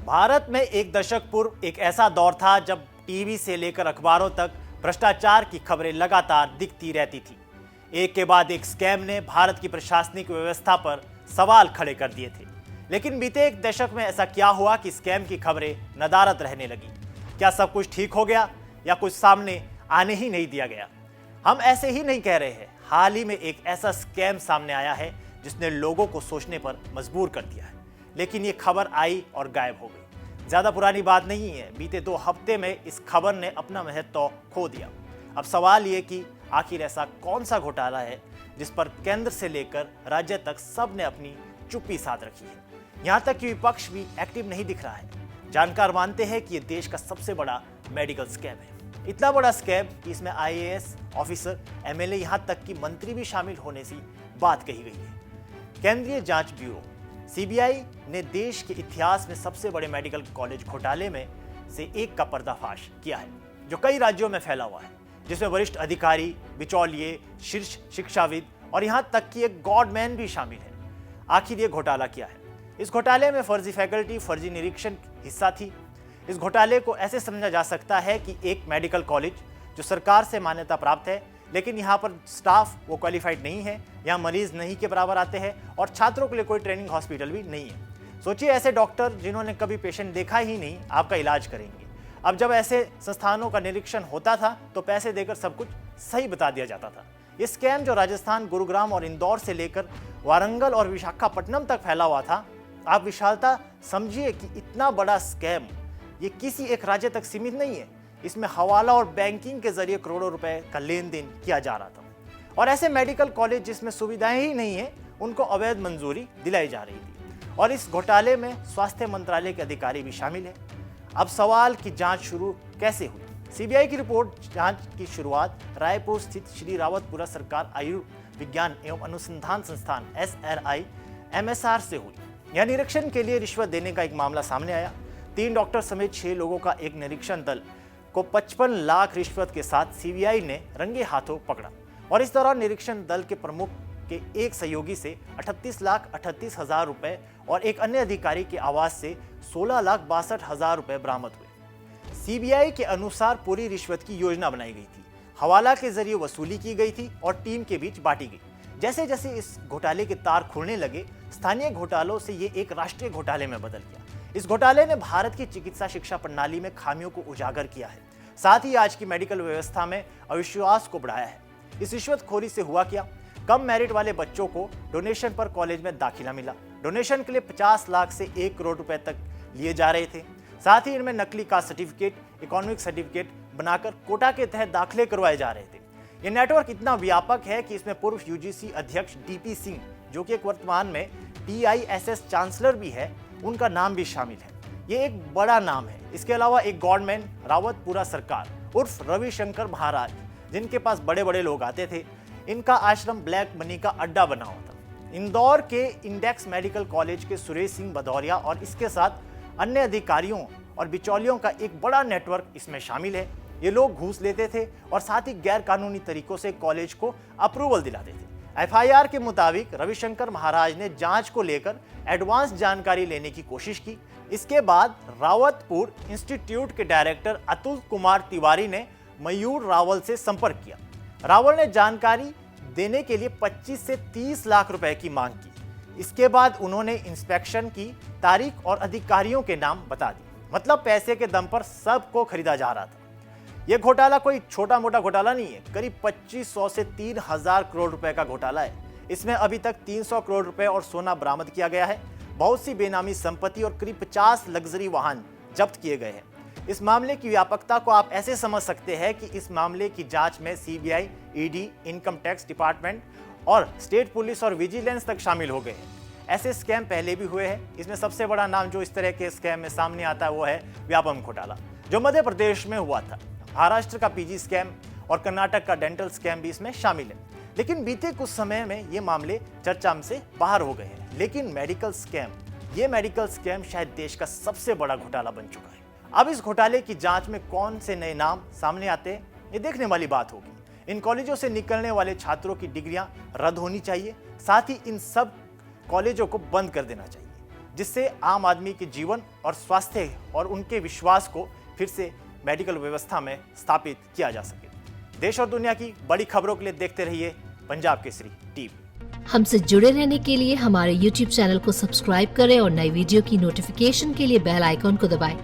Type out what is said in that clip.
भारत में एक दशक पूर्व एक ऐसा दौर था जब टीवी से लेकर अखबारों तक भ्रष्टाचार की खबरें लगातार दिखती रहती थी। एक के बाद एक स्कैम ने भारत की प्रशासनिक व्यवस्था पर सवाल खड़े कर दिए थे। लेकिन बीते एक दशक में ऐसा क्या हुआ कि स्कैम की खबरें नदारद रहने लगी? क्या सब कुछ ठीक हो गया या कुछ सामने आने ही नहीं दिया गया? हम ऐसे ही नहीं कह रहे हैं। हाल ही में एक ऐसा स्कैम सामने आया है जिसने लोगों को सोचने पर मजबूर कर दिया है, लेकिन ये खबर आई और गायब हो गई। ज्यादा पुरानी बात नहीं है, बीते 2 हफ्ते में इस खबर ने अपना महत्व खो दिया। अब सवाल ये कि आखिर ऐसा कौन सा घोटाला है जिस पर केंद्र से लेकर राज्य तक सब ने अपनी चुप्पी साध रखी है। यहाँ तक कि विपक्ष भी एक्टिव नहीं दिख रहा है। जानकार मानते हैं कि ये देश का सबसे बड़ा मेडिकल स्कैम है। इतना बड़ा स्कैम कि इसमें आईएएस ऑफिसर, एमएलए, यहाँ तक कि मंत्री भी शामिल होने की बात कही गई है। केंद्रीय जांच ब्यूरो सीबीआई ने देश के इतिहास में सबसे बड़े मेडिकल कॉलेज घोटाले में से एक का पर्दाफाश किया है, जो कई राज्यों में फैला हुआ है, जिसमें वरिष्ठ अधिकारी, बिचौलिए, शीर्ष शिक्षाविद और यहां तक कि एक गॉडमैन भी शामिल है। आखिर ये घोटाला क्या है? इस घोटाले में फर्जी फैकल्टी, फर्जी निरीक्षण हिस्सा थी। इस घोटाले को ऐसे समझा जा सकता है कि एक मेडिकल कॉलेज जो सरकार से मान्यता प्राप्त है, लेकिन यहाँ पर स्टाफ वो क्वालिफाइड नहीं है, यहाँ मरीज नहीं के बराबर आते हैं और छात्रों के लिए कोई ट्रेनिंग हॉस्पिटल भी नहीं है। सोचिए, ऐसे डॉक्टर जिन्होंने कभी पेशेंट देखा ही नहीं आपका इलाज करेंगे। अब जब ऐसे संस्थानों का निरीक्षण होता था तो पैसे देकर सब कुछ सही बता दिया जाता था। ये स्कैम जो राजस्थान, गुरुग्राम और इंदौर से लेकर वारंगल और विशाखापट्टनम तक फैला हुआ था, आप विशालता समझिए कि इतना बड़ा स्कैम ये किसी एक राज्य तक सीमित नहीं है। इसमें हवाला और बैंकिंग के जरिए करोड़ों रुपए का लेन देन किया जा रहा था और ऐसे मेडिकल कॉलेज जिसमें सुविधाएं ही नहीं है उनको अवैध मंजूरी दिलाई जा रही थी। और इस घोटाले में स्वास्थ्य मंत्रालय के अधिकारी भी शामिल है। अब सवाल की जांच शुरू कैसे हुई? सीबीआई की रिपोर्ट जांच की शुरुआत रायपुर स्थित श्री रावतपुरा सरकार आयुर्विज्ञान एवं अनुसंधान संस्थान SRI MSR से हुई। यह निरीक्षण के लिए रिश्वत देने का एक मामला सामने आया। 3 डॉक्टर समेत 6 लोगों का एक निरीक्षण दल को 55 लाख रिश्वत के साथ सीबीआई ने रंगे हाथों पकड़ा और इस दौरान निरीक्षण दल के प्रमुख के एक सहयोगी से 38,38,000 रुपए और एक अन्य अधिकारी के आवास से 16,62,000 रुपए बरामद हुए। सीबीआई के अनुसार पूरी रिश्वत की योजना बनाई गई थी, हवाला के जरिए वसूली की गई थी और टीम के बीच बांटी गई। जैसे जैसे इस घोटाले के तार खुलने लगे, स्थानीय घोटालों से ये एक राष्ट्रीय घोटाले में बदल गया। इस घोटाले ने भारत की चिकित्सा शिक्षा प्रणाली में खामियों को उजागर किया है, साथ ही आज की मेडिकल व्यवस्था में अविश्वास को बढ़ाया है। इस रिश्वतखोरी से हुआ क्या? कम मेरिट वाले बच्चों को डोनेशन पर कॉलेज में दाखिला मिला। डोनेशन के लिए 50 लाख से 1 करोड़ रुपए तक लिए जा रहे थे। साथ ही इनमें नकली कास्ट सर्टिफिकेट, इकोनॉमिक सर्टिफिकेट बनाकर कोटा के तहत दाखिले करवाए जा रहे थे। ये नेटवर्क इतना व्यापक है कि इसमें पूर्व यूजीसी अध्यक्ष DP सिंह, जो कि एक वर्तमान में TISS चांसलर भी है, उनका नाम भी शामिल है। ये एक बड़ा नाम है। इसके अलावा एक गॉडमैन रावतपुरा सरकार उर्फ रविशंकर महाराज, जिनके पास बड़े बड़े लोग आते थे, इनका आश्रम ब्लैक मनी का अड्डा बना हुआ था। इंदौर के इंडेक्स मेडिकल कॉलेज के सुरेश सिंह भदौरिया और इसके साथ अन्य अधिकारियों और बिचौलियों का एक बड़ा नेटवर्क इसमें शामिल है। ये लोग घूस लेते थे और साथ ही गैर कानूनी तरीकों से कॉलेज को अप्रूवल दिलाते थे। FIR के मुताबिक रविशंकर महाराज ने जांच को लेकर एडवांस जानकारी लेने की कोशिश की। इसके बाद रावतपुर इंस्टीट्यूट के डायरेक्टर अतुल कुमार तिवारी ने मयूर रावल से संपर्क किया। रावल ने जानकारी देने के लिए 25 से 30 लाख रुपए की मांग की। इसके बाद उन्होंने इंस्पेक्शन की तारीख और अधिकारियों के नाम बता दिए। मतलब पैसे के दम पर सबको खरीदा जा रहा था। यह घोटाला कोई छोटा मोटा घोटाला नहीं है, करीब 2500 से 3000 करोड़ रुपए का घोटाला है। इसमें अभी तक 300 करोड़ रुपए और सोना बरामद किया गया है। बहुत सी बेनामी संपत्ति और करीब 50 लग्जरी वाहन जब्त किए गए हैं। इस मामले की व्यापकता को आप ऐसे समझ सकते हैं कि इस मामले की जांच में CBI, ED, income tax department और स्टेट पुलिस और विजिलेंस तक शामिल हो गए हैं। ऐसे स्कैम पहले भी हुए हैं। इसमें सबसे बड़ा नाम जो इस तरह के स्कैम में सामने आता है वो है व्यापम घोटाला, जो मध्य प्रदेश में हुआ था। महाराष्ट्र का PG स्कैम और कर्नाटक का डेंटल स्कैम भी इसमें शामिल है। लेकिन बीते कुछ समय में ये मामले चर्चा से बाहर हो गए हैं। लेकिन मेडिकल स्कैम शायद देश का सबसे बड़ा घोटाला बन चुका है। अब इस घोटाले की जांच में कौन से नए नाम सामने आते हैं, ये देखने वाली बात होगी। इन कॉलेजों से निकलने वाले छात्रों की डिग्रियां रद्द होनी चाहिए। साथ ही इन सब कॉलेजों को बंद कर देना चाहिए। जिससे आम आदमी के जीवन और स्वास्थ्य और उनके विश्वास को फिर से मेडिकल व्यवस्था में स्थापित किया जा सके। देश और दुनिया की बड़ी खबरों के लिए देखते रहिए पंजाब केसरी टीवी। हमसे जुड़े रहने के लिए हमारे YouTube चैनल को सब्सक्राइब करें और नई वीडियो की नोटिफिकेशन के लिए बेल आइकॉन को दबाएं।